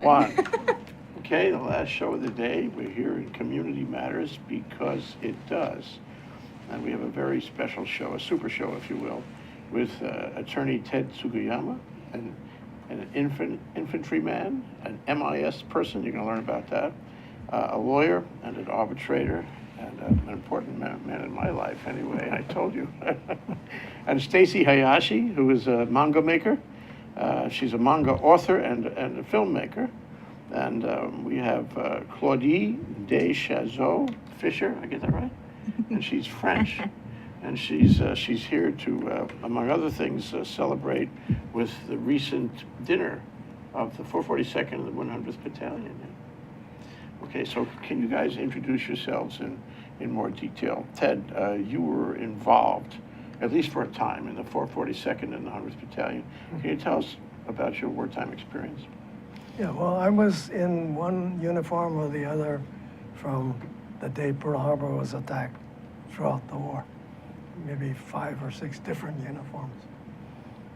One. Okay, the last show of the day. We're here in Community Matters because it does. And we have a very special show, a super show, if you will, with attorney Ted Tsukiyama, an infantryman, an MIS person, you're going to learn about that, a lawyer and an arbitrator, and an important man in my life anyway, I told you. And Stacey Hayashi, who is a manga maker. She's a manga author and a filmmaker. And we have Claudine Deschaseaux, Fischer, I get that right? And she's French. And she's here to, among other things, celebrate with the recent dinner of the 442nd and the 100th Battalion. Okay, so can you guys introduce yourselves in more detail? Ted, you were involved, at least for a time, in the 442nd and the 100th Battalion. Can you tell us about your wartime experience? Yeah, well, I was in one uniform or the other from the day Pearl Harbor was attacked throughout the war. Maybe 5 or 6 different uniforms.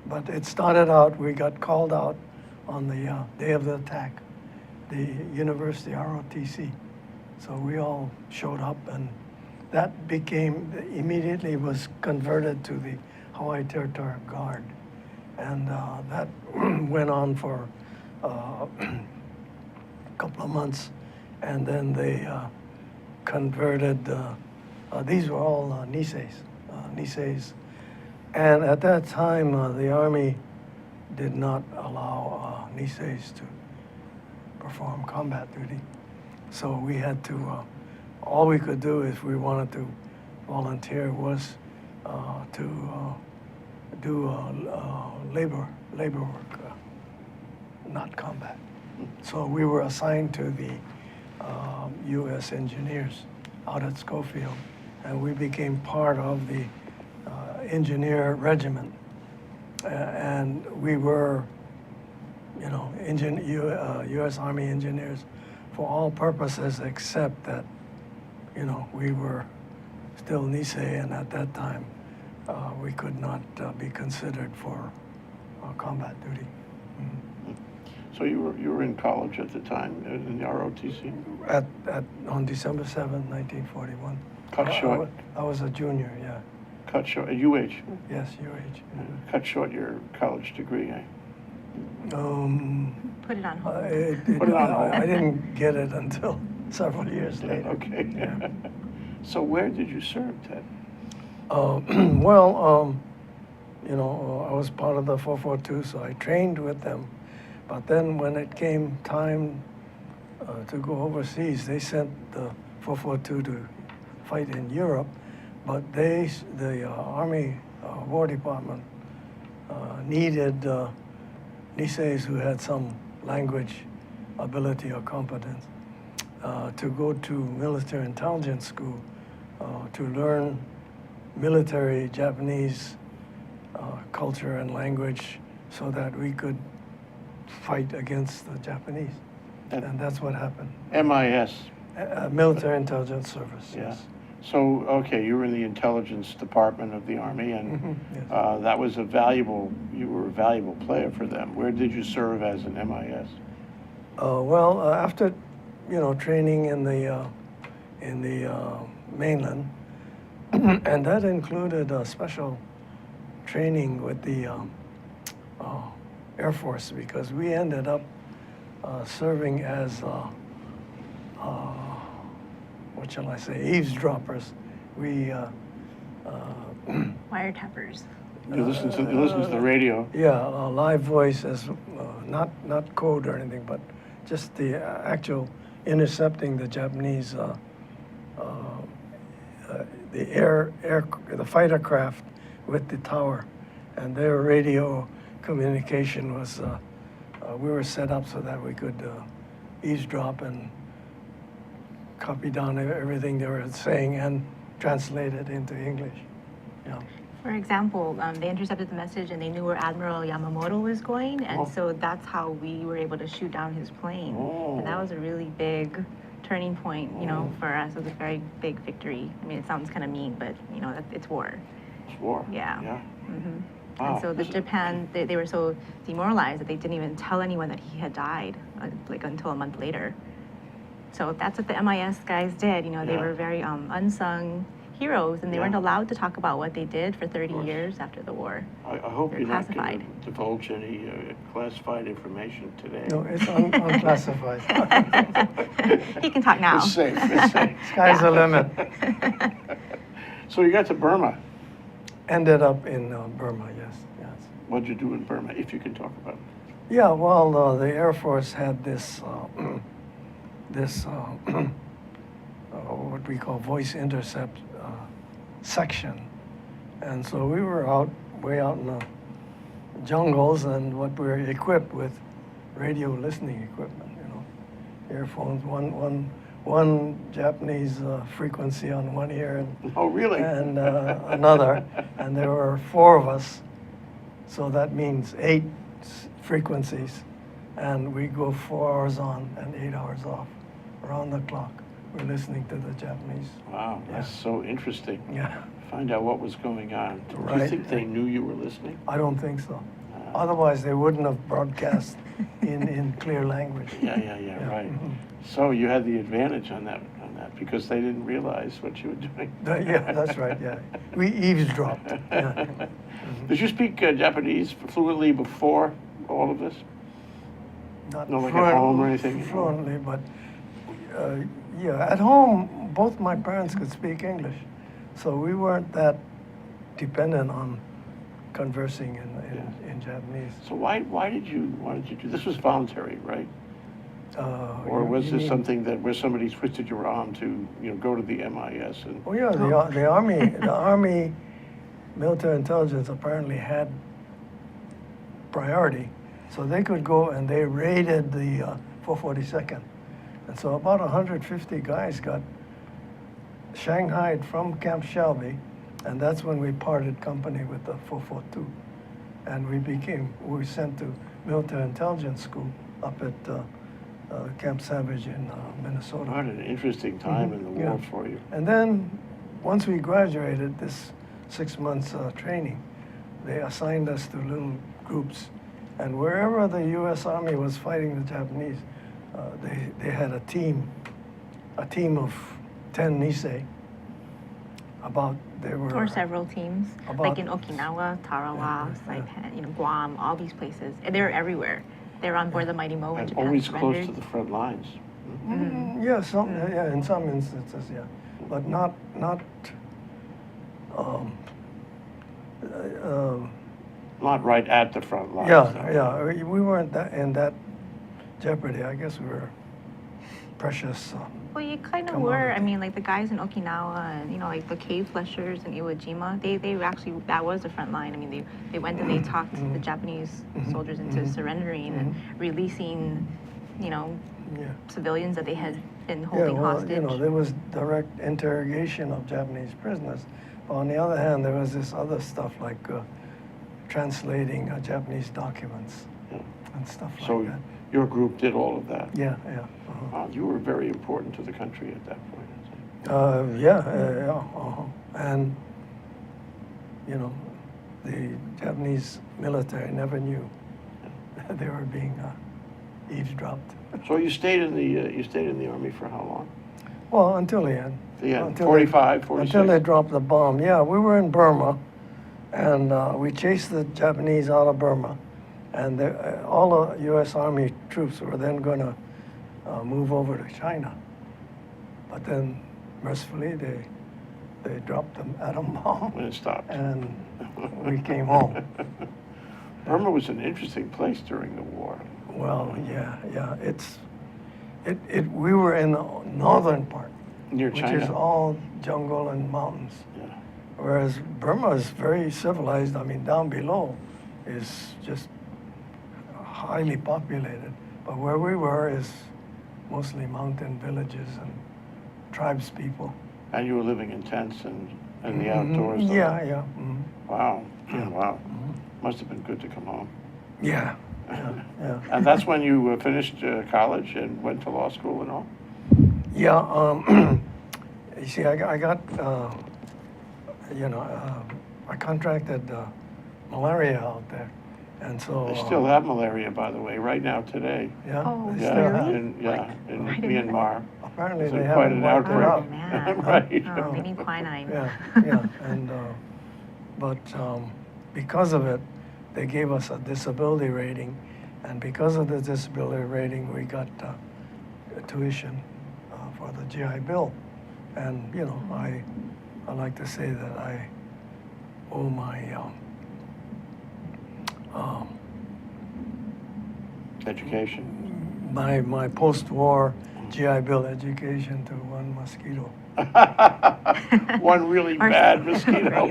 But it started out, we got called out on the day of the attack, the University ROTC. So we all showed up, and that immediately was converted to the Hawaii Territorial Guard. And that went on for a couple of months, and then they converted, these were all Niseis. And at that time, the Army did not allow Niseis to perform combat duty. So we had to, all we could do if we wanted to volunteer was to do labor work, not combat. So we were assigned to the U.S. engineers out at Schofield, and we became part of the engineer regiment. And we were, U.S. Army engineers for all purposes except that, we were still Nisei, and at that time, we could not be considered for combat duty. Mm-hmm. So you were in college at the time, in the ROTC? On December 7th, 1941. Cut short. I was a junior, yeah. Cut short, UH? Yes, UH. Cut short your college degree, eh? Put it on hold. Put it on hold. I didn't get it until several years later. Okay. Yeah. So where did you serve, Ted? Well, I was part of the 442, so I trained with them. But then when it came time to go overseas, they sent the 442 to fight in Europe, but the Army War Department needed Niseis who had some language ability or competence to go to military intelligence school to learn military Japanese culture and language so that we could fight against the Japanese. And that's what happened. MIS? Military Intelligence Service, Yeah. yes. So, okay, you were in the intelligence department of the Army, and Yes. that was you were a valuable player for them. Where did you serve as an MIS? Well, after, training in the mainland, and that included special training with the Air Force, because we ended up serving as what shall I say, eavesdroppers. We Wiretappers. You listen to the radio. Yeah, live voice as not code or anything, but just the actual intercepting the Japanese the fighter craft with the tower, and their radio communication was we were set up so that we could eavesdrop and copy down everything they were saying and translate it into English. Yeah. For example, they intercepted the message and they knew where Admiral Yamamoto was going, and so that's how we were able to shoot down his plane. And that was a really big turning point, for us. It was a very big victory. I mean, it sounds kind of mean, but it's war. It's war. Yeah. Yeah. Mm-hmm. Wow. And so the Japan, they were so demoralized that they didn't even tell anyone that he had died, like until a month later. So that's what the MIS guys did. You know, they Yeah. were very not heroes, and they weren't Yeah. allowed to talk about what they did for 30 years after the war. I hope They're you're not going classified. to divulge any classified information today. No, it's unclassified. He can talk now. It's safe, it's safe. Sky's the limit. So you got to Burma. Ended up in Burma, yes. What'd you do in Burma, if you can talk about it? Yeah, well, the Air Force had this, what we call voice intercept section. And so we were way out in the jungles, and what we were equipped with radio listening equipment, you know, earphones, one Japanese frequency on one ear and Oh, really? another, and there were 4 of us, so that means 8 frequencies, and we go 4 hours on and 8 hours off, around the clock. We're listening to the Japanese. Wow, that's so interesting. Yeah, Find out what was going on. Do you Right. think they knew you were listening? I don't think so. Otherwise, they wouldn't have broadcast in clear language. Yeah, right. Mhm. So you had the advantage on that because they didn't realize what you were doing. Yeah, that's right, yeah. We eavesdropped. Yeah. Did you speak Japanese fluently before all of this? Not No, like at home or anything? Fluently, but yeah, at home, both my parents could speak English, so we weren't that dependent on conversing in Japanese. So why did you do this? Was voluntary, right? Or You- was you this mean- something where somebody twisted your arm to go to the MIS and? Oh yeah, the army military intelligence apparently had priority, so they could go and they raided the 442nd, and so about 150 guys got shanghaied from Camp Shelby, and that's when we parted company with the 442, and we were sent to military intelligence school up at Camp Savage in Minnesota. What an interesting time in the war Yeah. for you. And then, once we graduated this 6 months training, they assigned us to little groups. And wherever the U.S. Army was fighting the Japanese, they had a team of 10 Nisei. Or several teams, About- like in Okinawa, Tarawa, Yeah. Saipan, Guam, all these places. And they're everywhere. They're on board the Mighty Mo when And Japan always close surrendered. to the front lines. Yeah, in some instances, yeah, but not. Not right at the front lines. Yeah. We weren't in that jeopardy. I guess we were precious. Well, you kind of Come were. on. I mean, like the guys in Okinawa and, like the cave flushers in Iwo Jima, they actually, that was the front line. I mean, they went and they talked the Japanese soldiers into surrendering and releasing, Yeah. civilians that they had been Yeah, holding well, hostage. there was direct interrogation of Japanese prisoners. But on the other hand, there was this other stuff like translating Japanese documents Yeah. and stuff So like that. your group did all of that. Yeah. Wow, you were very important to the country at that point. I think. And, the Japanese military never knew they were being eavesdropped. So you stayed in the army for how long? Well, until the end. The end. Until 45, 46. Until they dropped the bomb. Yeah, we were in Burma, and we chased the Japanese out of Burma, and all the U.S. Army troops were then going to move over to China. But then, mercifully, they dropped the atom bomb, When it stopped. and we came home. Burma was an interesting place during the war. Well, yeah. We were in the northern part, Near which China. is all jungle and mountains. Yeah. Whereas Burma is very civilized. I mean, down below is just highly populated. But where we were is mostly mountain villages and tribes people. And you were living in tents and the outdoors. Yeah. Wow. Yeah, wow. Must have been good to come home. Yeah. And that's when you finished college and went to law school and all? Yeah. You see, I got, I contracted malaria out there. And so. They still have malaria, by the way, right now, today. Yeah? Oh, they Yeah, still have? in I didn't know Myanmar. Apparently There's they quite haven't an wiped it outbreak. out. Oh, man. Right. Oh, they need quinine. Yeah, and, but because of it, they gave us a disability rating, and because of the disability rating, we got tuition for the GI Bill. And, you know, I like to say that I owe my Education. my post-war GI Bill education to one mosquito. One really Or- bad mosquito.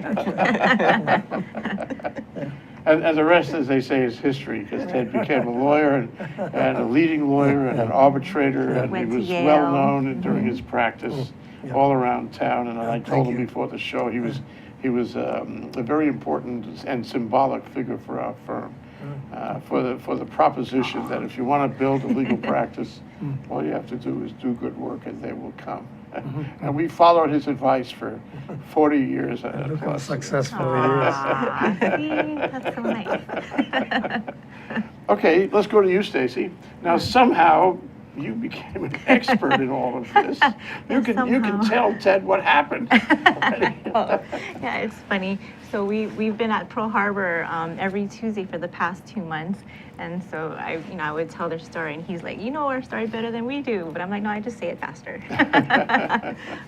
And the rest, as they say, is history, because Ted became a lawyer and a leading lawyer and an arbitrator, and he Went to was Yale. well known during his practice Yeah. all around town. And I Thank told him you. before the show, he was a very important and symbolic figure for our firm. For the proposition that if you want to build a legal practice, all you have to do is do good work and they will come. And we followed his advice for 40 years. And look how plus. successful he is. Aw, see, that's so nice. Okay, let's go to you, Stacey. Now, somehow you became an expert in all of this. You can Somehow. tell Ted what happened. Oh, yeah, it's funny. So we've been at Pearl Harbor every Tuesday for the past 2 months, and so I would tell their story, and he's like, you know our story better than we do, but I'm like, no, I just say it faster.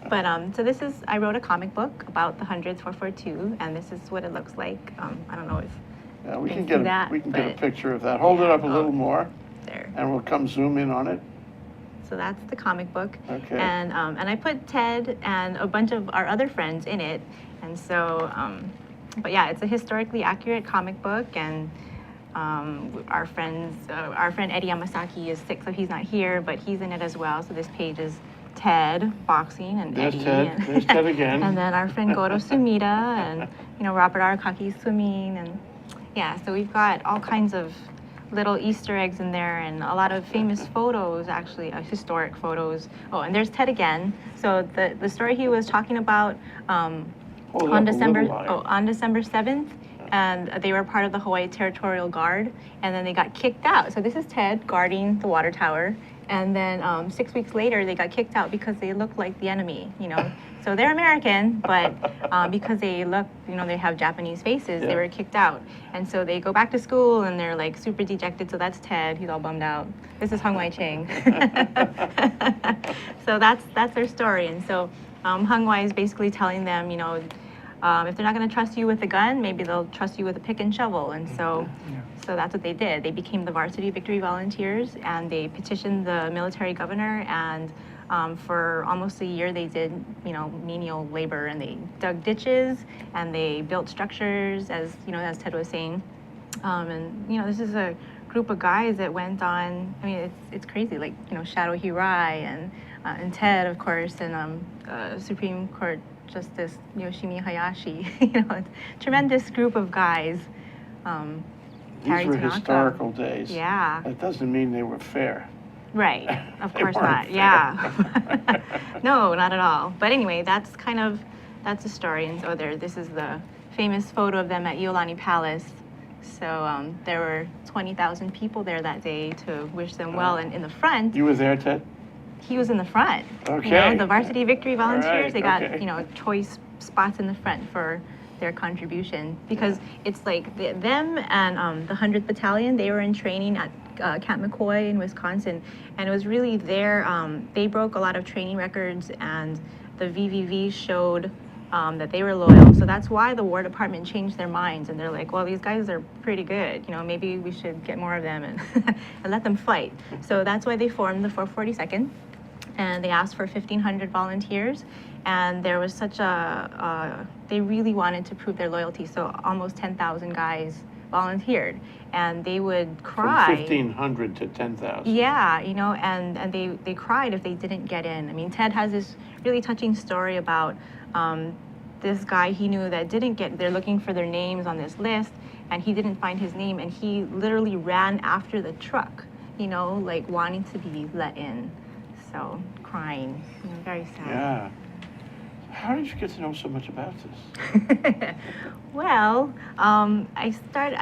But so I wrote a comic book about the 100th 442, and this is what it looks like. I don't know if Yeah, we you can see get a, that, we can get a but- picture of that. Hold it up a Yeah. little more, there. and we'll come zoom in on it. So that's the comic book. Okay. And I put Ted and a bunch of our other friends in it. And so, but yeah, it's a historically accurate comic book. And our friend Eddie Yamasaki is sick, so he's not here, but he's in it as well. So this page is Ted boxing and There's Eddie. Ted. And, There's Ted again. And then our friend Goro Sumida and Robert Arakaki swimming, and yeah, so we've got all kinds of little Easter eggs in there and a lot of famous photos, actually, historic photos. Oh, and there's Ted again. So the story he was talking about Hold it on up a December little higher. on December 7th, and they were part of the Hawaii Territorial Guard, and then they got kicked out. So this is Ted guarding the water tower, and then 6 weeks later they got kicked out because they looked like the enemy. So they're American, but because they look, they have Japanese faces, Yeah. they were kicked out. And so they go back to school and they're like super dejected. So that's Ted, he's all bummed out. This is Hung Wai Ching. So that's their story. And so Hung Wai is basically telling them, if they're not going to trust you with a gun, maybe they'll trust you with a pick and shovel. And so that's what they did. They became the Varsity Victory Volunteers, and they petitioned the military governor, and for almost a year they did menial labor, and they dug ditches and they built structures, as Ted was saying. And this is a group of guys that went on, it's crazy, like Shadow Hirai and Ted, of course, and Supreme Court Justice Yoshimi Hayashi. It's a tremendous group of guys. These Terry were Tanaka. historical days. Yeah. That doesn't mean they were fair. Right, of They course weren't not. fair. Yeah. No, not at all. But anyway, that's the story. And so this is the famous photo of them at Iolani Palace. So there were 20,000 people there that day to wish them well. And in the front, You were there, Ted? he was in the front. Okay. The Varsity Victory Volunteers, All right, they got, okay. choice spots in the front for their contribution, because it's like them and the 100th Battalion, they were in training at Camp McCoy in Wisconsin, and it was really they broke a lot of training records, and the VVV showed that they were loyal. So that's why the War Department changed their minds, and they're like, well, these guys are pretty good, maybe we should get more of them and, and let them fight. So that's why they formed the 442nd, and they asked for 1,500 volunteers, and there was such they really wanted to prove their loyalty, so almost 10,000 guys volunteered, and they would cry. From 1,500 to 10,000. Yeah, and they cried if they didn't get in. Ted has this really touching story about this guy he knew that didn't get, they're looking for their names on this list, and he didn't find his name, and he literally ran after the truck, like wanting to be let in. So crying, very sad. Yeah. How did you get to know so much about this? Well, I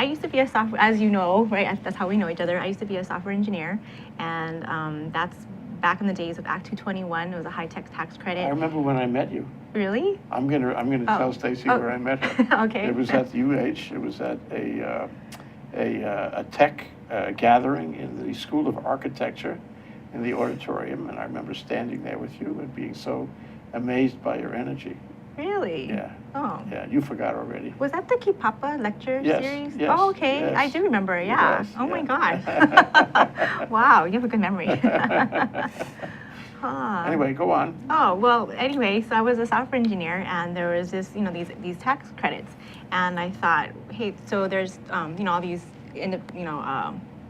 used to be a software, as you know, right? That's how we know each other. I used to be a software engineer, and that's back in the days of Act 221. It was a high-tech tax credit. I remember when I met you. Really? I'm gonna tell Stacey where I met her. Okay. It was at UH. It was at a tech gathering in the School of Architecture in the auditorium, and I remember standing there with you and being so amazed by your energy. Really? Yeah. Oh. Yeah, you forgot already. Was that the Kipapa lecture Yes, series? yes, Oh, okay. yes. I do remember, yeah. Yes, Oh my yeah. God. Wow, you have a good memory. Huh. Anyway, go on. Oh, well, anyway, so I was a software engineer, and there was this, these tax credits. And I thought, hey, so there's, all these,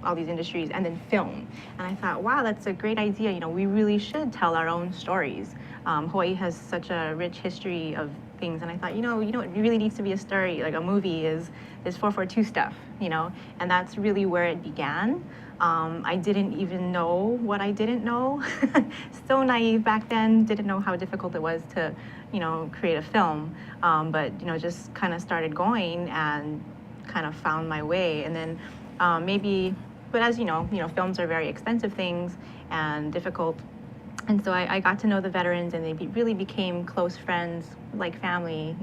all these industries, and then film. And I thought, wow, that's a great idea. We really should tell our own stories. Hawaii has such a rich history of things, and I thought, it really needs to be a story, like a movie is 442 stuff, and that's really where it began. I didn't even know what I didn't know. So naive back then, didn't know how difficult it was to, create a film, but, just kind of started going and kind of found my way, and then but as you know, films are very expensive things and difficult. And so I got to know the veterans, and they really became close friends, like family,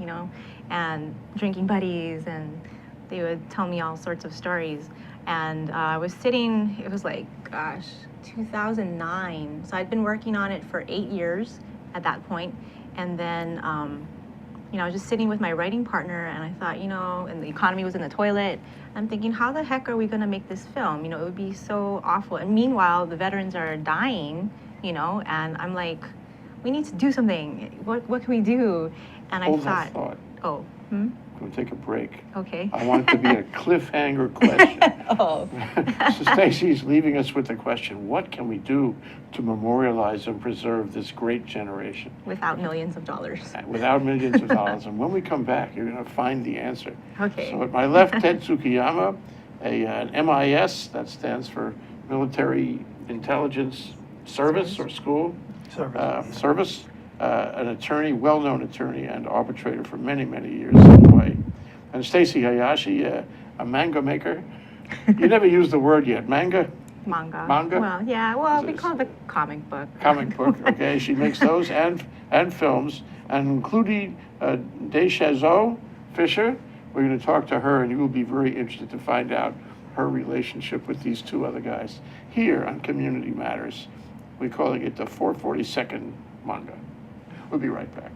and drinking buddies, and they would tell me all sorts of stories. And I was sitting, it was like, 2009. So I'd been working on it for 8 years at that point. And then, I was just sitting with my writing partner, and I thought, and the economy was in the toilet. I'm thinking, how the heck are we going to make this film? It would be so awful. And meanwhile, the veterans are dying, and I'm like, we need to do something. What can we do? And Hold I that thought. Oh, I'm going to take a break. Okay. I want it to be a cliffhanger question. Oh. So Stacey's leaving us with the question, what can we do to memorialize and preserve this great generation? Without millions of dollars. Without millions of dollars. And when we come back, you're going to find the answer. Okay. So at my left, Ted Tsukiyama, an MIS, that stands for Military Intelligence Service or School. Service. An attorney, well-known attorney and arbitrator for many, many years in Hawaii. And Stacey Hayashi, a manga maker. You never used the word yet. Manga? Manga. Manga? Well, yeah. Well, we call it the comic book. Comic book, okay. She makes those and films, and including Deschaseaux, Fischer. We're going to talk to her, and you will be very interested to find out her relationship with these two other guys here on Community Matters. We're calling it the 442nd Manga. We'll be right back.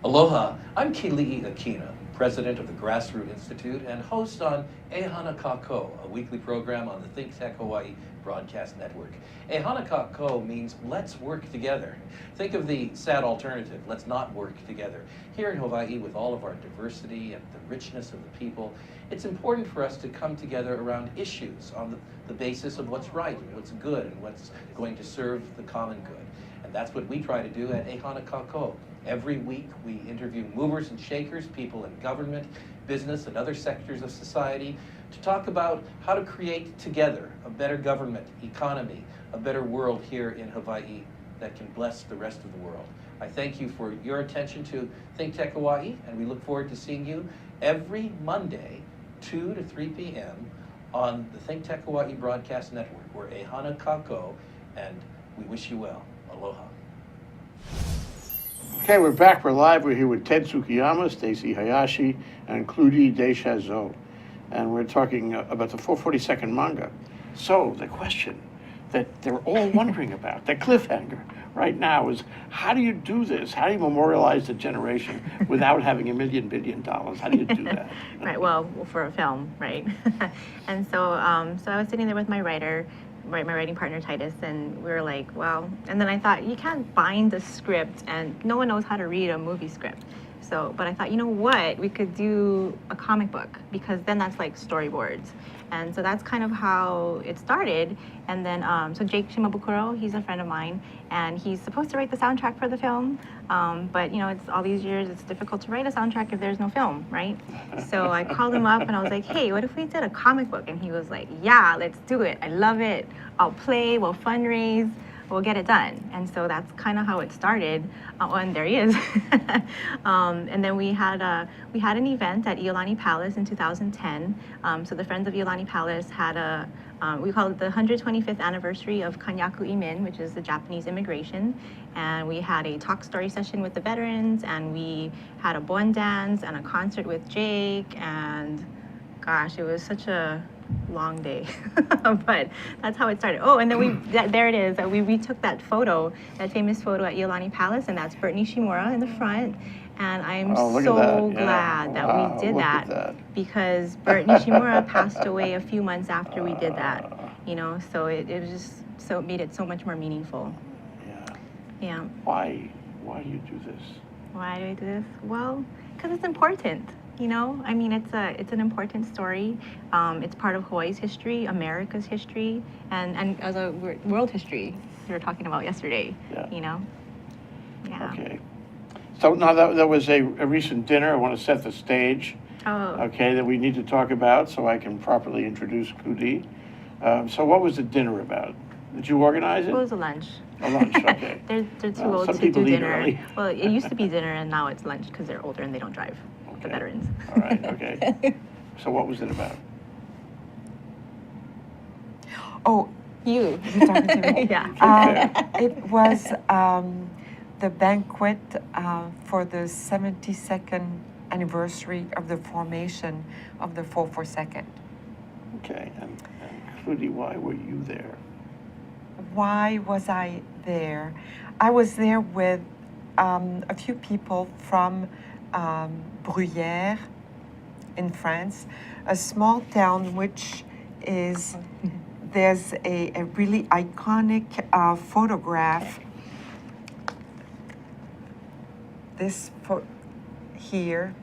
Aloha, I'm Kili'i Akina, president of the Grassroot Institute and host on Ehana Kako, a weekly program on the ThinkTech Hawaii broadcast network. Ehana Kako means let's work together. Think of the sad alternative, let's not work together. Here in Hawaii, with all of our diversity and the richness of the people, it's important for us to come together around issues on the basis of what's right and what's good and what's going to serve the common good. And that's what we try to do at Ehana Kako. Every week we interview movers and shakers, people in government, business, and other sectors of society to talk about how to create together a better government, economy, a better world here in Hawaii that can bless the rest of the world. I thank you for your attention to ThinkTech Hawaii, and we look forward to seeing you every Monday, 2 to 3 p.m. on the ThinkTech Hawaii broadcast network. We're Ehana Kako, and we wish you well. Aloha. Okay, we're back. We're live. We're here with Ted Tsukiyama, Stacey Hayashi, and Claudine Deschaseaux. And we're talking about the 442nd Manga. So the question that they're all wondering about, the cliffhanger right now is, how do you do this? How do you memorialize the generation without having $1 billion? How do you do that? Right, well, for a film, right? And so I was sitting there with my writing partner Titus, and we were like, well, and then I thought, you can't bind the script, and no one knows how to read a movie script. So, but I thought, you know what, we could do a comic book, because then that's like storyboards. And so that's kind of how it started. And then, so Jake Shimabukuro, he's a friend of mine, and he's supposed to write the soundtrack for the film. But it's all these years, it's difficult to write a soundtrack if there's no film, right? So I called him up and I was like, hey, what if we did a comic book? And he was like, yeah, let's do it. I love it. I'll play, we'll fundraise, we'll get it done. And so that's kind of how it started. And there he is. And then we had an event at Iolani Palace in 2010. So the Friends of Iolani Palace had we call it the 125th anniversary of Kanyaku Imin, which is the Japanese immigration. And we had a talk story session with the veterans, and we had a bon dance and a concert with Jake. And gosh, it was such a long day, but that's how it started. Oh, and then there it is. We took that photo, that famous photo at Iolani Palace, and that's Bert Nishimura in the front. And I'm so glad that we did that, because Bert Nishimura passed away a few months after we did that. You know, so it was just it made it so much more meaningful. Yeah. Yeah. Why do you do this? Why do I do this? Well, because it's important. You know, I mean, it's an important story. It's part of Hawaii's history, America's history, and as a world history we were talking about yesterday. Yeah. You know. Yeah. Okay. So now that was a recent dinner. I want to set the stage. Oh. Okay, that we need to talk about so I can properly introduce Kudi. So what was the dinner about? Did you organize it? It was a lunch. A lunch, okay. they're too old some to people do eat dinner. early. Well, it used to be dinner, and now it's lunch because they're older and they don't drive. The Okay. veterans. All right, okay. So what was it about? Oh, You. you're talking to me? Yeah. It was the banquet for the 72nd anniversary of the formation of the 442nd. Okay, and Kudi, why were you there? Why was I there? I was there with a few people from Bruyères in France, a small town which is, there's a really iconic photograph. This here,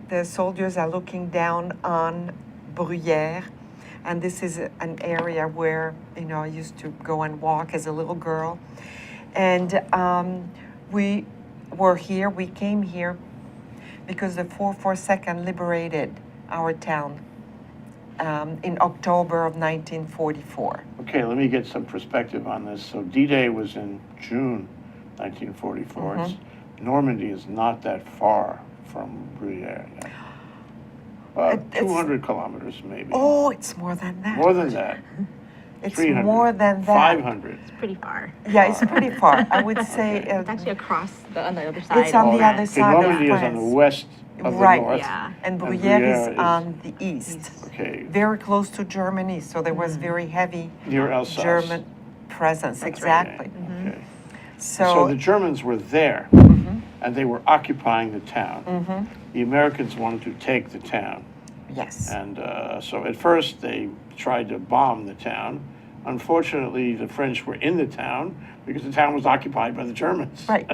the soldiers are looking down on Bruyères, and this is an area where, you know, I used to go and walk as a little girl. And we came here because the 442nd liberated our town in October of 1944. Okay, let me get some perspective on this. So D-Day was in June 1944. Normandy is not that far from Bruyères. Yeah. It's 200 kilometers, maybe. Oh, it's more than that. More than that. It's 300, more than that. 500. It's pretty far. Yeah, it's pretty far. I would say It's actually across on the other side. It's on the of other France. side of Normandy is on the France. west of the Right. north. Yeah. And And Bruyères Bruyères is on the east, Okay, very close to Germany, so there was very heavy near Alsace. German presence. That's right. Exactly. Okay. So, So the Germans were there, and they were occupying the town. The Americans wanted to take the town. yes. And so at first they tried to bomb the town. Unfortunately, the French were in the town because the town was occupied by the Germans. Right.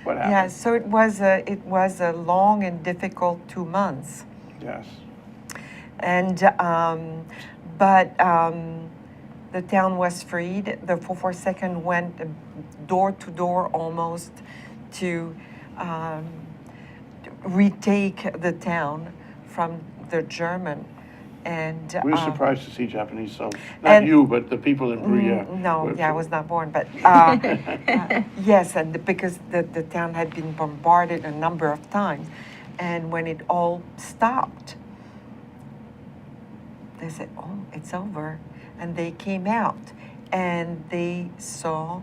What happened? Yeah, so it was a long and difficult 2 months. Yes. And but the town was freed. The 442nd went door to door almost to retake the town from the German. And We were surprised to see Japanese soldiers. Not and- you, but the people in Bruyères. No, were- yeah, I was not born, but yes, and because the town had been bombarded a number of times, and when it all stopped, they said, "Oh, it's over," and they came out, and they saw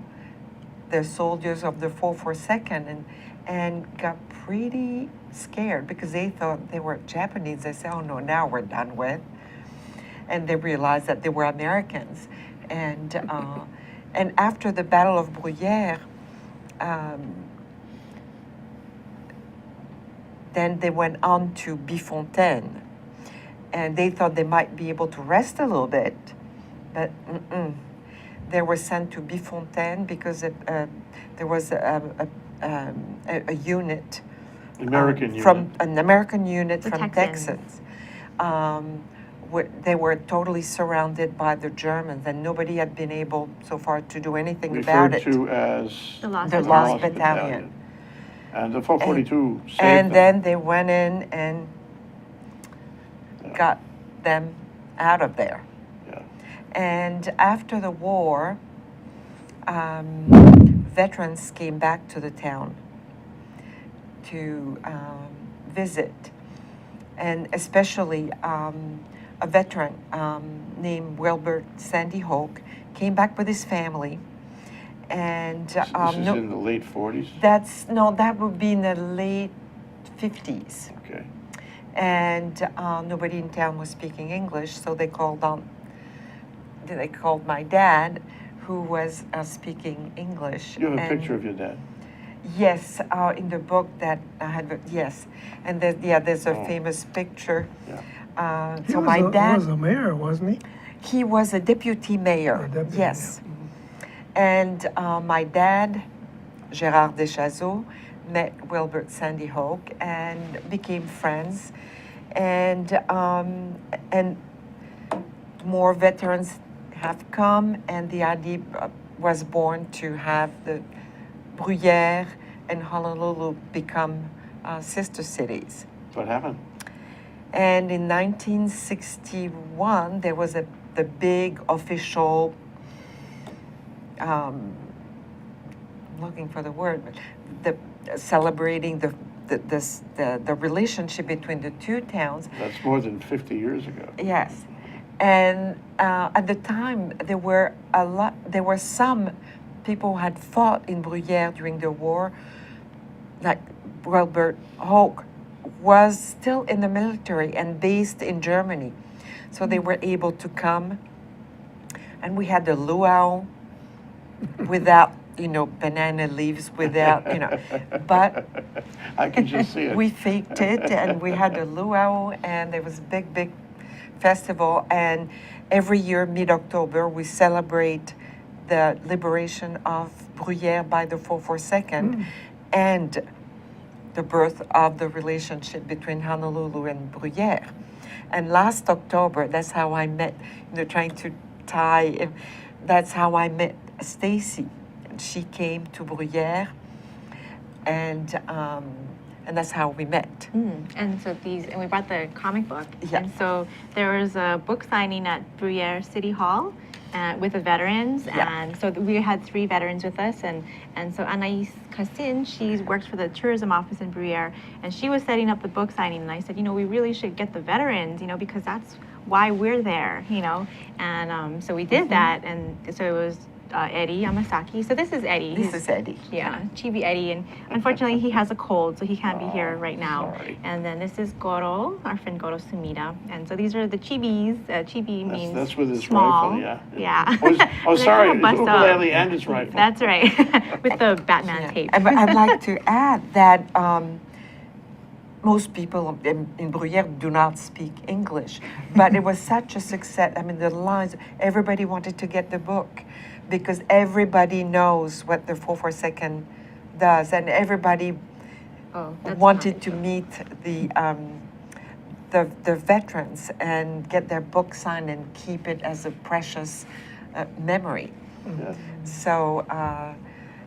the soldiers of the 442nd, and got pretty scared because they thought they were Japanese. They said, "Oh no, now we're done with." And they realized that they were Americans. And and after the Battle of Bruyères, then they went on to Bifontaine, and they thought they might be able to rest a little bit, but they were sent to Bifontaine because there was a unit. American unit. From an American unit The from Texans. Texas. They were totally surrounded by the Germans, and nobody had been able so far to do anything about Referred it. to as The Lost The Battalion. Lost Battalion. And the 442 saved And them. then they went in and got them out of there. Yeah. And after the war, veterans came back to the town to visit, and especially a veteran named Wilbert Sandy Hoke came back with his family, and This is in the late 40s? that would be in the late 50s, Okay. and nobody in town was speaking English, so they called my dad, who was speaking English. You have a and- picture of your dad? Yes, in the book that I had, yes, and there's a Oh. famous picture. Yeah. He So was my dad, was a mayor, wasn't he? he was a deputy mayor. A deputy Yes, and my dad, Gérard Deschaseaux, met Wilbert Sandy Hoke and became friends, and more veterans have come, and the idea was born to have the Bruyère and Honolulu become sister cities. What happened? And in 1961, there was the big official, I'm looking for the word, but celebrating the relationship between the two towns. That's more than 50 years ago. Yes, and at the time there were some people who had fought in Bruyère during the war, like Wilbert Hoke was still in the military and based in Germany, so they were able to come, and we had the luau without banana leaves, without but I can just see it. we faked it, and we had a luau, and there was a big festival, and every year mid-October we celebrate the liberation of Bruyère by the 442nd and the birth of the relationship between Honolulu and Bruyère. And last October, that's how I met, trying to tie, that's how I met Stacey. She came to Bruyère, and that's how we met. And so and we brought the comic book. Yeah. And so there was a book signing at Bruyère City Hall with the veterans. Yeah. And so we had 3 veterans with us. And so Anaïs Cassin, she works for the tourism office in Bruyère, and she was setting up the book signing. And I said, we really should get the veterans, because that's why we're there, And so we did that. And so it was Eddie Yamasaki. So this is Eddie. This is Eddie. Yeah, Chibi Eddie, and unfortunately he has a cold, so he can't be here right now. Sorry. And then this is Goro, our friend Goro Sumida. And so these are the chibis. Chibi means That's with his small. rifle, yeah. Yeah. Oh, They're sorry, kinda his bust up. ukulele and his rifle. That's right, with the Batman Yeah. tape. I'd like to add that most people in Bruyère do not speak English, but it was such a success. I mean, the lines, everybody wanted to get the book because everybody knows what the 442nd does, and everybody That's wanted fun. to meet the veterans and get their book signed and keep it as a precious memory. Yeah. So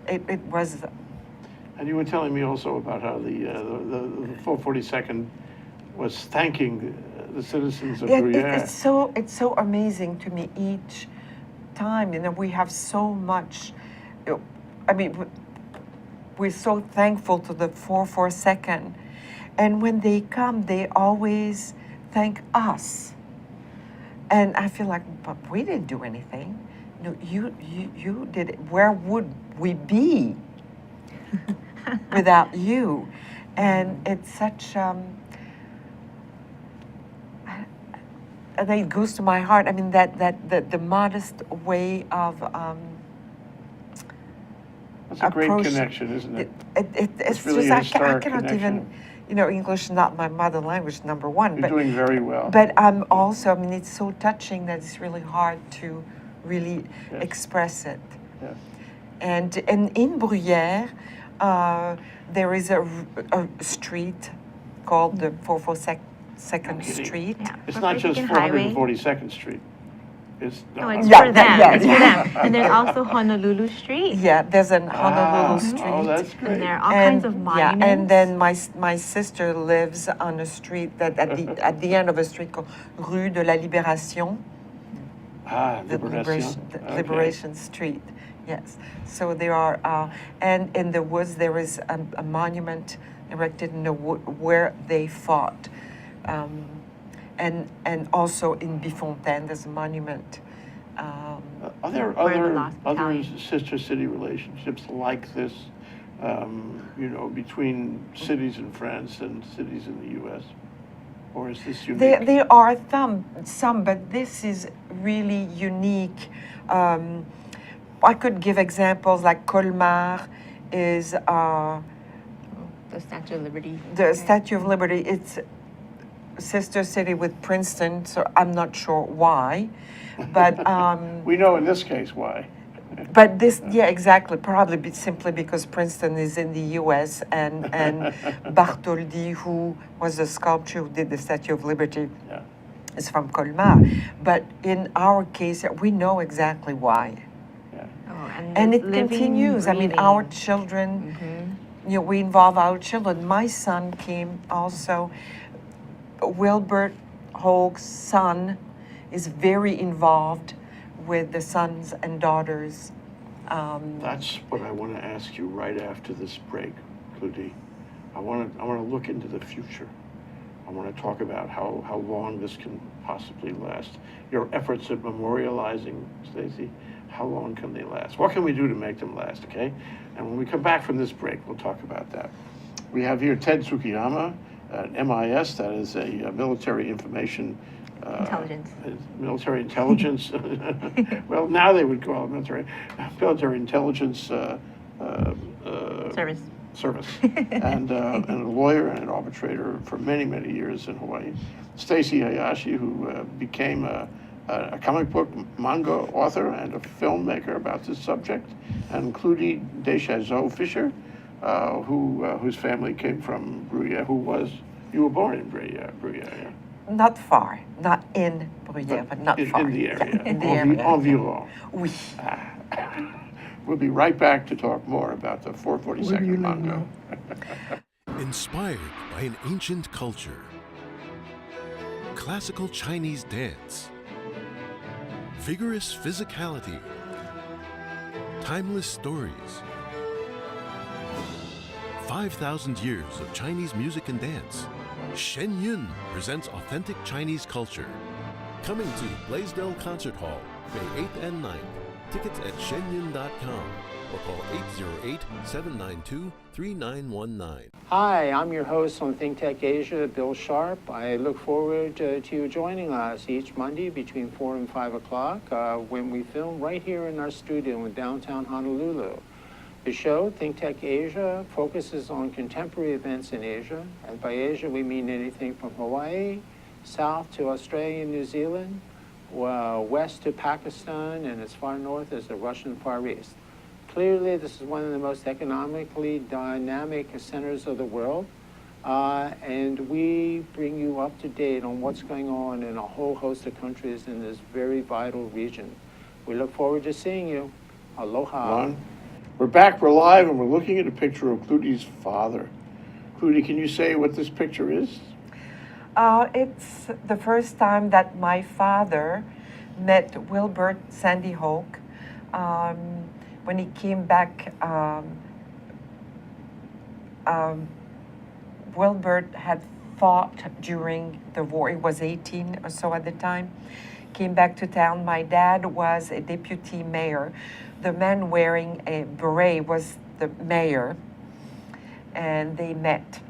it was. And you were telling me also about how the 442nd was thanking the citizens of Bruyère. It's so amazing to me each time. We have so much. I mean, we're so thankful to the 442nd, and when they come, they always thank us. And I feel like, but we didn't do anything. No, you did it. Where would we be without you? And it's such. It goes to my heart. I mean, the modest way of That's a great approach- connection, isn't it? it's really just a I historic cannot connection. even, English is not my mother language, number one. You're doing very well. But I'm also, I mean, it's so touching that it's really hard to really Yes. express it. Yes. And in Bruyère, there is a street called the 442nd kidding. Street. Yeah. It's Or not just Freaking Highway. 442nd Street. It's No, it's Yeah, for them. yeah, It's yeah. for them. And there's also Honolulu Street. Yeah, there's an Honolulu Street. Oh, that's And great. there are all kinds of Yeah, monuments. and then my sister lives on a street that at the end of a street called Rue de la Libération, the Liberation. Okay. Liberation Street. Yes. So there are, and in the woods there is a monument erected in the wood where they fought, and also in Bifontaine there's a monument. Are there Where the other last battalion. sister city relationships like this, between cities in France and cities in the U.S.? Or is this unique? There are some, but this is really unique. I could give examples like Colmar is The Statue of Liberty. the Statue of Liberty. It's sister city with Princeton, so I'm not sure why, but We know in this case why. but this, yeah, exactly. Probably simply because Princeton is in the U.S. and Bartholdi, who was the sculptor who did the Statue of Liberty, Yeah. is from Colmar. But in our case, we know exactly why. Yeah. Oh, And it's it living, continues. I mean, our breathing. children, we involve our children. My son came also. Wilbert Hoag's son is very involved with the sons and daughters. That's what I want to ask you right after this break, Claudine. I want to look into the future. I want to talk about how long this can possibly last. Your efforts at memorializing, Stacey, how long can they last? What can we do to make them last, okay? And when we come back from this break, we'll talk about that. We have here Ted Tsukiyama at MIS, that is a military information Intelligence. Military intelligence. Well, now they would call it military intelligence Service. service, and a lawyer and an arbitrator for many, many years in Hawaii. Stacey Hayashi, who became a comic book manga author and a filmmaker about this subject, and Claudine Deschaseaux Fischer, whose family came from Bruyère, you were born in Bruyère, yeah? Not far, not in Bruyère, but not far. In the area. Yeah, in the area. Environ. Oui. We'll be right back to talk more about the Where do you 442nd live Manga. now? Inspired by an ancient culture, classical Chinese dance, vigorous physicality, timeless stories, 5,000 years of Chinese music and dance. Shen Yun presents authentic Chinese culture. Coming to Blaisdell Concert Hall, May 8th and 9th. Tickets at shenyun.com or call 808-792-3919. Hi, I'm your host on ThinkTech Asia, Bill Sharp. I look forward to you joining us each Monday between 4 and 5 o'clock when we film right here in our studio in downtown Honolulu. The show, ThinkTech Asia, focuses on contemporary events in Asia. And by Asia, we mean anything from Hawaii, south to Australia and New Zealand, west to Pakistan, and as far north as the Russian Far East. Clearly, this is one of the most economically dynamic centers of the world, and we bring you up to date on what's going on in a whole host of countries in this very vital region. We look forward to seeing you. Aloha. Ron? We're back, we're live, and we're looking at a picture of Claudie's father. Claudie, can you say what this picture is? It's the first time that my father met Wilbert Sandy Hoag. When he came back, Wilbert had fought during the war. He was 18 or so at the time. Came back to town. My dad was a deputy mayor. The man wearing a beret was the mayor, and they met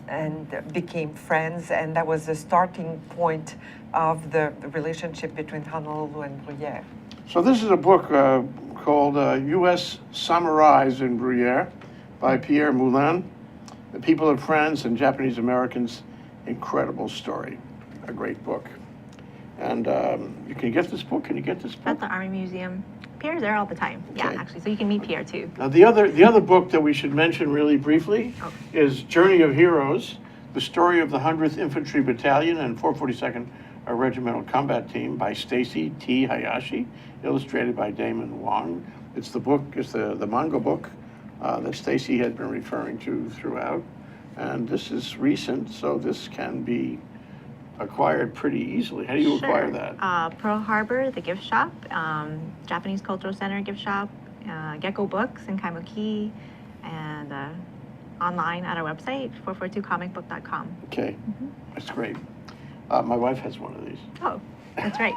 and became friends, and that was the starting point of the relationship between Honolulu and Bruyère. So this is a book called U.S. Samurais in Bruyère by Pierre Moulin, The People of France and Japanese Americans. Incredible story, a great book. And you can get this book, At the Army Museum. Pierre's there all the time. Yeah, Okay. actually. So you can meet Pierre too. Now, the other book that we should mention really briefly Oh. is Journey of Heroes, the story of the 100th Infantry Battalion and 442nd Regimental Combat Team by Stacey T. Hayashi, illustrated by Damon Wong. It's the manga book that Stacey had been referring to throughout. And this is recent, so this can be acquired pretty easily. How do you acquire that? Pearl Harbor, the gift shop, Japanese Cultural Center gift shop, Gecko Books in Kaimuki, and online at our website, 442comicbook.com. Okay, that's great. My wife has one of these. Oh, that's right.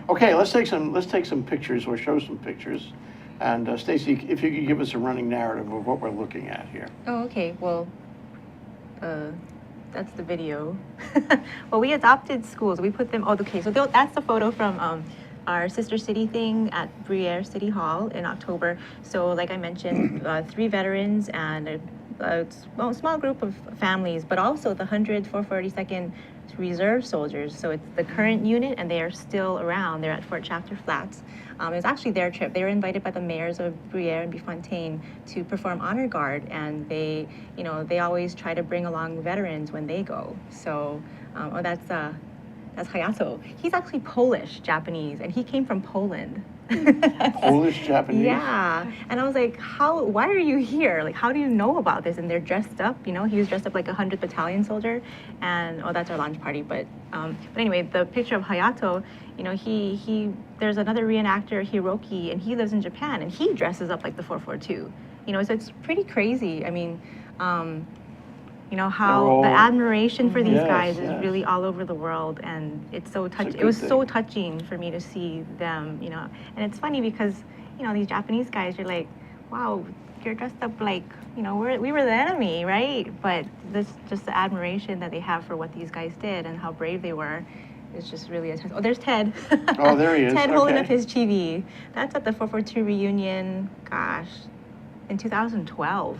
Okay, let's take some pictures or show some pictures. And Stacey, if you could give us a running narrative of what we're looking at here. Oh, okay. Well, that's the video. Well, we adopted schools. We put them. Oh, okay. So that's the photo from our sister city thing at Briere City Hall in October. So, like I mentioned, 3 veterans and a small group of families, but also the 100 442nd Reserve soldiers. So it's the current unit, and they are still around. They're at Fort Shafter Flats. It was actually their trip. They were invited by the mayors of Briere and Bifontaine to perform honor guard, and they always try to bring along veterans when they go. So, that's Hayato. He's actually Polish Japanese, and he came from Poland. Polish Japanese? Yeah. And I was like, why are you here? Like, how do you know about this? And they're dressed up, he was dressed up like a 100th Battalion soldier. And, that's our launch party. But anyway, the picture of Hayato, there's another reenactor, Hiroki, and he lives in Japan, and he dresses up like the 442. So it's pretty crazy. I mean, how the admiration for these guys is really all over the world, and it's so touching. It was so touching for me to see them, And it's funny because, these Japanese guys, you're like, wow, you're dressed up like, we were the enemy, right? But this just the admiration that they have for what these guys did and how brave they were is just really intense. Oh, there's Ted. Oh, there he is. Ted holding up his chibi. That's at the 442 reunion, gosh, in 2012.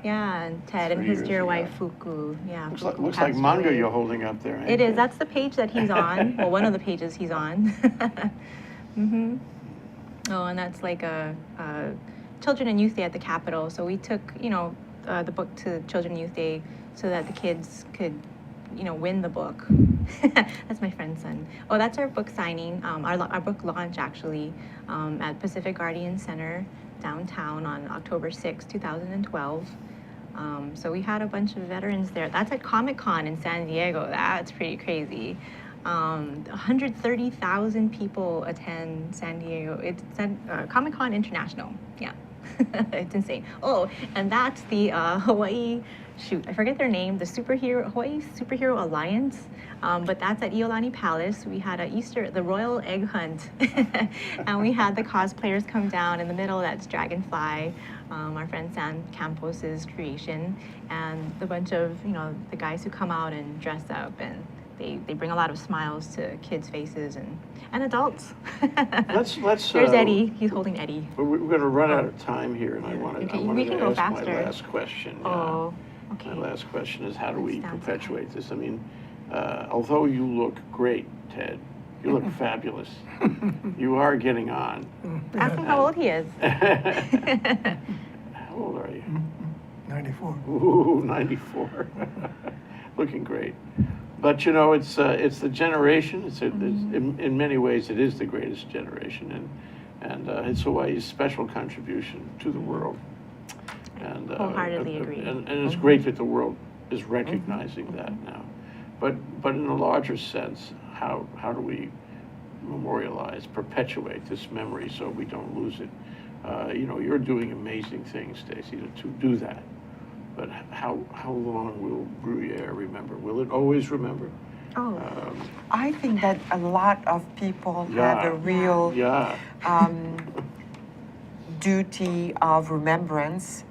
Yeah, and Ted and his dear wife Fuku. Yeah. Looks like Manga you're holding up there. It is. That's the page that he's on. Well, one of the pages he's on. Oh, and that's like a Children and Youth Day at the Capitol. So we took, the book to Children and Youth Day so that the kids could, win the book. That's my friend's son. Oh, that's our book signing. Our book launch actually at Pacific Guardian Center downtown on October 6, 2012. So we had a bunch of veterans there. That's at Comic-Con in San Diego. That's pretty crazy. 130,000 people attend San Diego. It's Comic-Con International. Yeah, it's insane. Oh, and that's the Hawaii, I forget their name, the Hawaii Superhero Alliance. But that's at Iolani Palace. We had the Royal Egg Hunt, and we had the cosplayers come down. In the middle, that's Dragonfly, our friend Sam Campos's creation, and the bunch of the guys who come out and dress up, and they bring a lot of smiles to kids' faces and adults. Let's. There's Eddie. He's holding Eddie. We're going to run out of time here, and I wanted we can to go ask faster. my last question. Oh, okay. My last question is, how do we Sounds perpetuate this? I mean, although you look great, Ted, you look fabulous. You are getting on. Ask him how old he is. How old are you? 94. Ooh, 94. Looking great. But it's the generation. In many ways, it is the greatest generation, and it's Hawaii's special contribution to the world. And wholeheartedly agree. And it's great that the world is recognizing that now. But in a larger sense, how do we memorialize, perpetuate this memory so we don't lose it? You're doing amazing things, Stacey, to do that. But how long will Bruyere remember? Will it always remember? Oh. I think that a lot of people have a real duty of remembrance,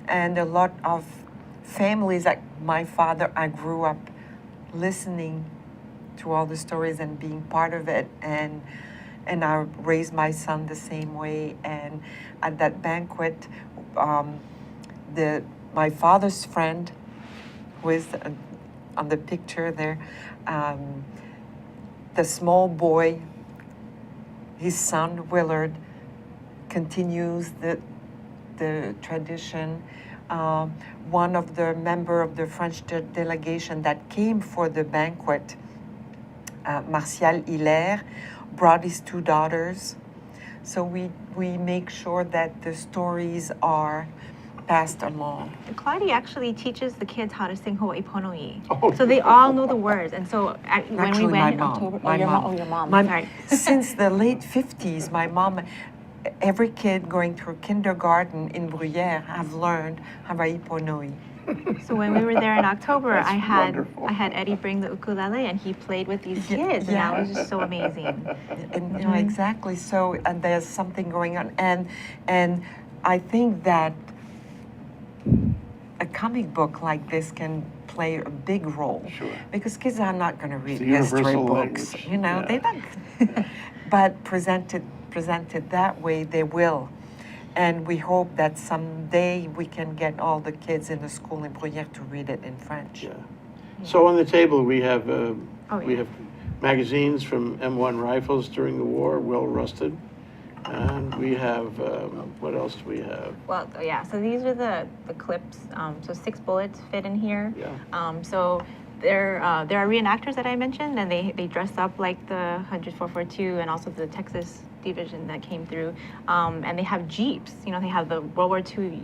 and a lot of families, like my father, I grew up listening to all the stories and being part of it, and I raised my son the same way. And at that banquet, my father's friend, who is on the picture there, the small boy, his son Willard, continues the tradition. One of the member of the French delegation that came for the banquet, Martial Hilaire, brought his 2 daughters. So we make sure that the stories are passed along. Claudie actually teaches the kids how to sing Hawaii Pono'i. Oh, So they all know the words. And so when we Actually, went my in mom. October, My mom. Oh, your mom. My- Sorry. Since the late 50s, my mom, every kid going through kindergarten in Bruyère have learned Hawaii Pono'i. So when we were there in October, That's I had wonderful. Eddie bring the ukulele and he played with these Yeah, kids, and that yeah. was just so amazing. And you know, exactly. So, and there's something going on, and I think that a comic book like this can play a big role. Sure. Because kids are not going to read the history universal books, language, you know. yeah. They don't. But presented that way, they will. And we hope that someday we can get all the kids in the school in Bruyère to read it in French. Yeah. So on the table, we have, we yeah. have magazines from M1 rifles during the war, well rusted. And we have, what else do we have? Well, yeah, so these are the clips. So 6 bullets fit in here. Yeah. So there are reenactors that I mentioned, and they dress up like the 100 442 and also the Texas division that came through. And they have jeeps. You know, they have the World War II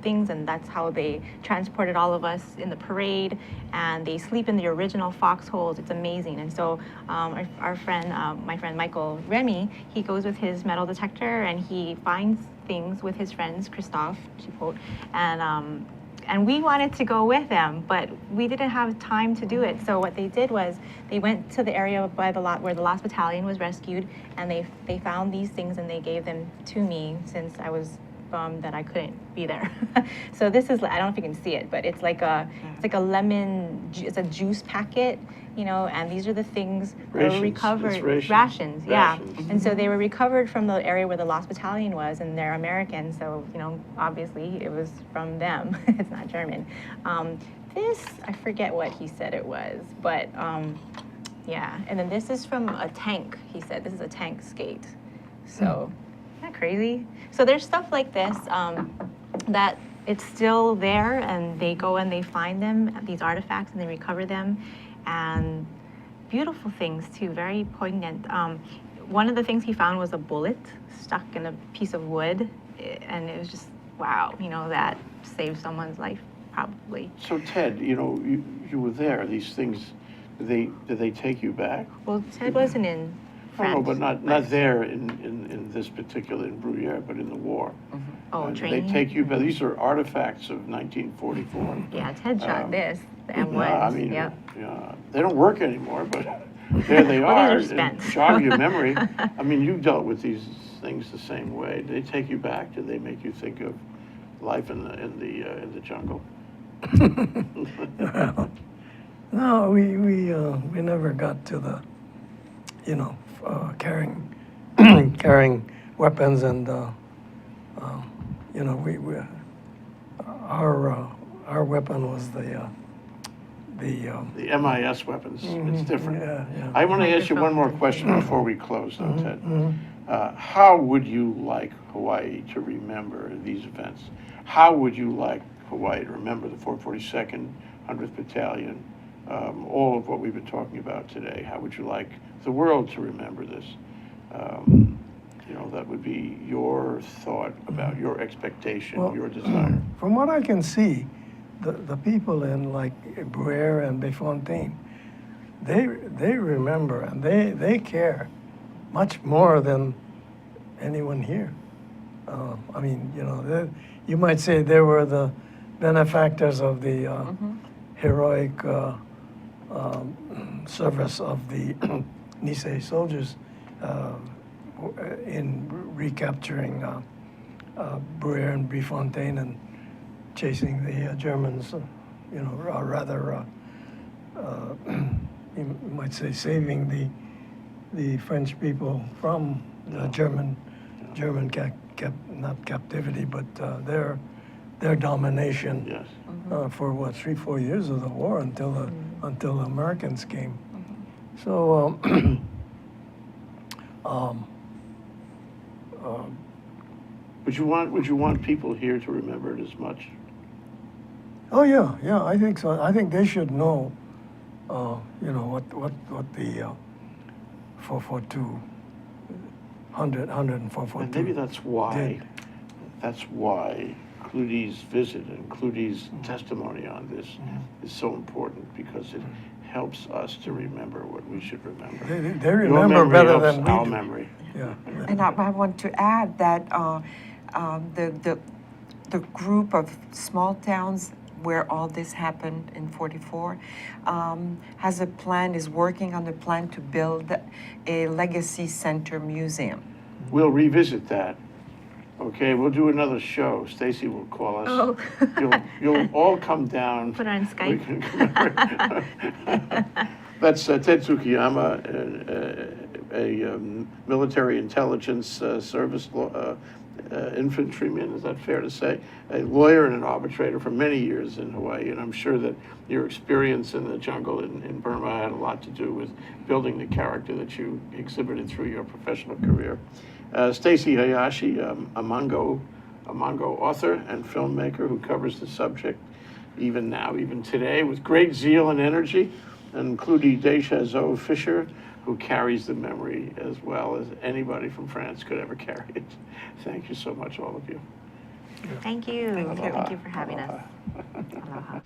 things, and that's how they transported all of us in the parade. And they sleep in the original foxholes. It's amazing. And so our friend, my friend Michael Remy, he goes with his metal detector and he finds things with his friends, Christophe, Chipote, and we wanted to go with them, but we didn't have time to do it. So what they did was they went to the area by the lot where the last battalion was rescued, and they found these things and they gave them to me since I was bummed that I couldn't be there. So this is, I don't know if you can see it, but it's like a lemon, it's a juice packet, you know, and these are the things that Rations. were recovered. It's Rations, yeah. Rations. And so they were recovered from the area where the lost battalion was, and they're American, so, you know, obviously it was from them. It's not German. This, I forget what he said it was, but yeah. And then this is from a tank, he said. This is a tank skate. So, isn't that crazy? So there's stuff like this that it's still there, and they go and they find them, these artifacts, and they recover them. And beautiful things too, very poignant. One of the things he found was a bullet stuck in a piece of wood, and it was just, wow, you know, that saved someone's life, probably. So Ted, you know, you were there, these things, did they take you back? Well, Ted wasn't in France. No, but not there in this particular, in Bruyère, but in the war. Oh, Did training? they take you back? These are artifacts of 1944. Yeah, Ted shot this, the M1s. Yeah, I mean, Yep. yeah, they don't work anymore, but there they Well, are. these are and spent. Jog your memory. I mean, you dealt with these things the same way. Did they take you back? Did they make you think of life in the jungle? No, we never got to the, you know, carrying carrying weapons, and you know, our weapon was the The MIS weapons, it's different. yeah. I want to ask you one more question before we close, though, Ted. How would you like Hawaii to remember these events? How would you like Hawaii to remember the 442nd, 100th Battalion, all of what we've been talking about today? How would you like the world to remember this? You know, that would be your thought about your expectation, Well, your desire. From what I can see, the people in like Bruyère and Béfontaine, they remember and they care much more than anyone here. I mean, you know, you might say they were the benefactors of the heroic service of the Nisei soldiers in recapturing Bruyère and Béfontaine and chasing the Germans, you know, or rather, you might say saving the French people from the German not captivity, but their domination. Yes. For what, 3-4 years of the war until the Americans came. So Would you want people here to remember it as much? oh yeah, I think so. I think they should know, you know, what the 442, 100 and 442. And maybe that's why, did. that's why Claudine's visit and Claudine's testimony on this is so important because it helps us to remember what we should remember. They Your remember memory better helps than we our do. memory. Yeah. And I want to add that the group of small towns where all this happened in 44 has a plan, is working on a plan to build a legacy center museum. We'll revisit that. Okay, we'll do another show. Stacy will call us. Oh. You'll all come down. Put her on We Skype. can commemorate. That's Ted Tsukiyama, a military intelligence service infantryman, is that fair to say? A lawyer and an arbitrator for many years in Hawaii, and I'm sure that your experience in the jungle in Burma had a lot to do with building the character that you exhibited through your professional career. Stacey Hayashi, a Manga author and filmmaker who covers the subject even now, even today, with great zeal and energy, and including Deschaseaux Fischer, who carries the memory as well as anybody from France could ever carry it. Thank you so much, all of you. Thank you. Thank you. Thank you for having us. Aloha.